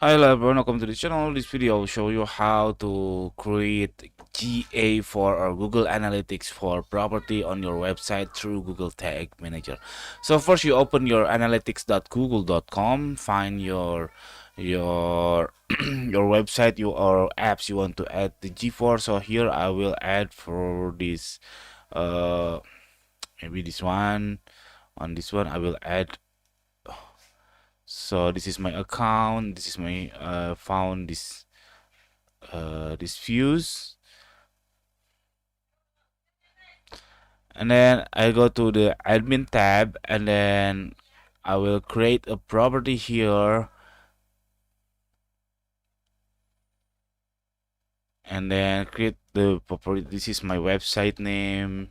Hi hello everyone, welcome to the channel. This video will show you how to create GA for or Google Analytics for property on your website through Google Tag Manager. So first you open your analytics.google.com, find your your website or apps you want to add the G for. So here I will add for this uh maybe this one. On this one I will add. So this is my account, this is my found this views, and then I go to the admin tab, and then I will create a property here, and then create the property. This is my website name,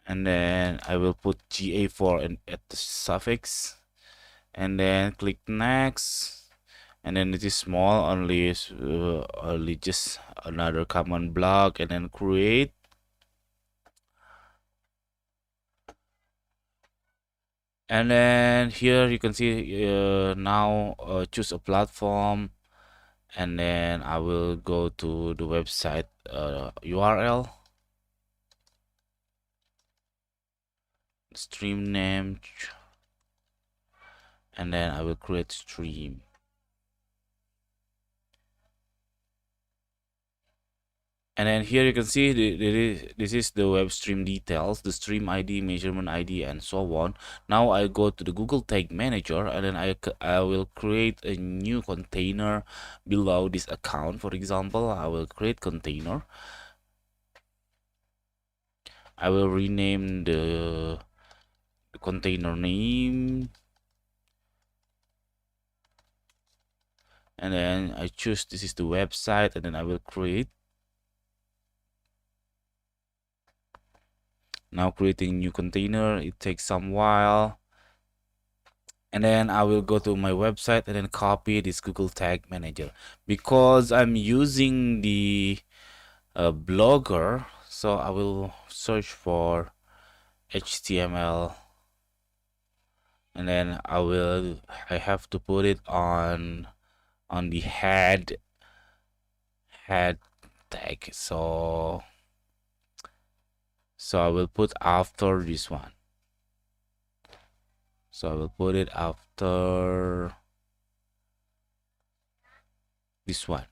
and then I will put GA4 at the suffix, and then click next. And then it is small, only just another command block, and then create. And then here you can see now choose a platform, and then I will go to the website URL, stream name, and then I will create stream. And then here you can see this is the web stream details, the stream ID, measurement ID, and so on. Now I go to the Google Tag Manager, and then I will create a new container below this account. For example, I will create container. I will rename the container name, and then I choose this is the website, and then I will create. Now creating new container, it takes some while, and then I will go to my website and then copy this Google Tag Manager because I'm using the Blogger. So I will search for HTML, and then I have to put it on the head tag. So I will put after this one. So I will put it after this one.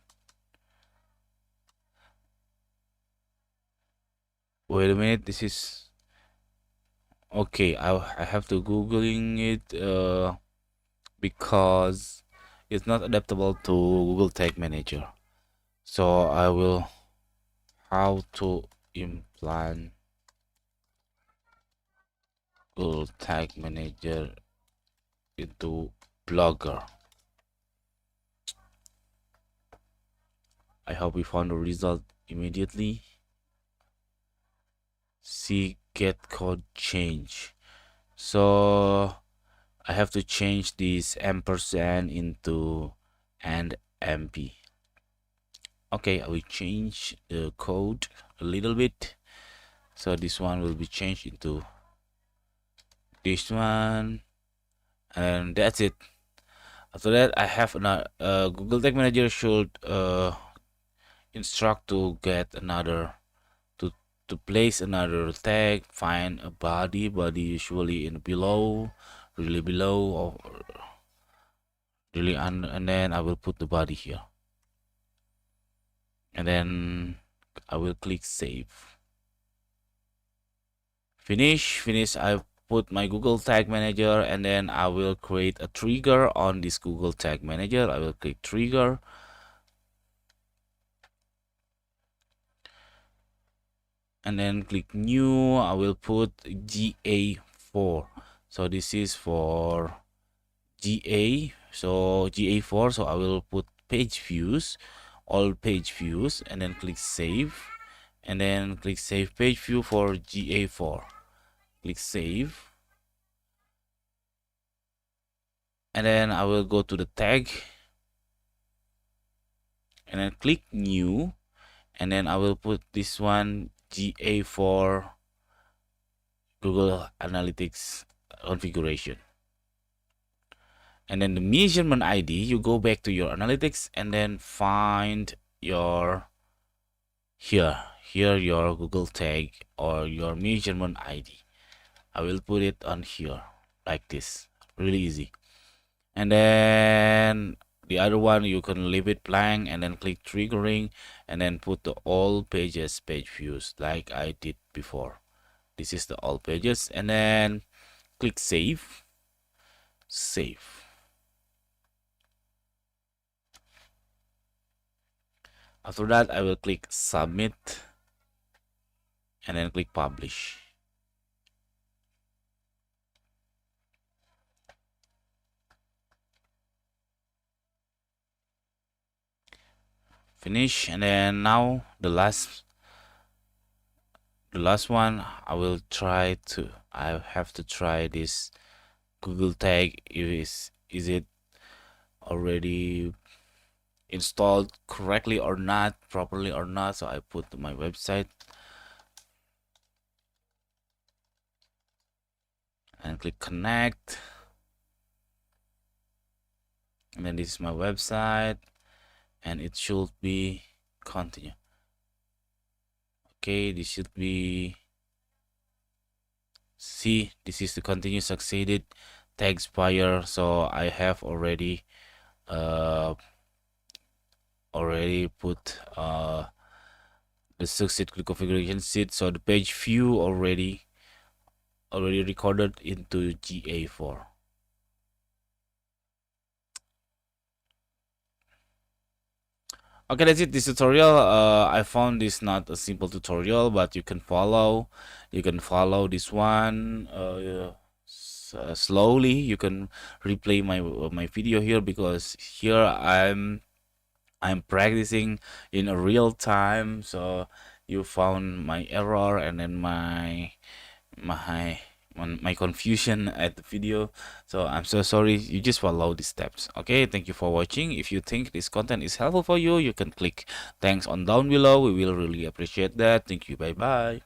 Wait a minute, this is okay. I have to googling it because it's not adaptable to Google Tag Manager. So I will how to implant Google Tag Manager into Blogger. I hope we found the result immediately. See get code change. So I have to change this ampersand into and MP. Okay, I will change the code a little bit. So this one will be changed into this one, and that's it. After that, I have another Google Tag Manager should instruct to get another to place another tag. Find a body usually in below, really below, or really under, and then I will put the body here, and then I will click save. Finish. I put my Google Tag Manager, and then I will create a trigger on this Google Tag Manager. I will click trigger, and then click new. I will put GA4. So this is for GA. So GA4. So I will put page views, all page views, and then click save, and then click save page view for GA4. Click save, and then I will go to the tag, and then click new, and then I will put this one GA4 Google Analytics configuration. And then the measurement ID, you go back to your analytics and then find your here your Google tag or your measurement ID. I will put it on here like this, really easy. And then the other one, you can leave it blank and then click triggering and then put the all pages page views like I did before. This is the all pages, and then click save. After that, I will click submit and then click publish. Finish. And then now the last one, I have to try this Google tag. Is it already installed correctly or not, properly or not? So I put my website and click connect, and then this is my website and it should be continue. Okay, this should be, see, this is the continue succeeded tag expire. So I have already put the succeed configuration sheet, so the page view already recorded into GA4. Okay, that's it. This tutorial, I found this not a simple tutorial, but you can follow this one slowly. You can replay my video here, because here I'm practicing in a real time. So you found my error and then my confusion at the video. So I'm so sorry. You just follow the steps. Okay, thank you for watching. If you think this content is helpful for you, you can click thanks on down below. We will really appreciate that. Thank you. Bye bye.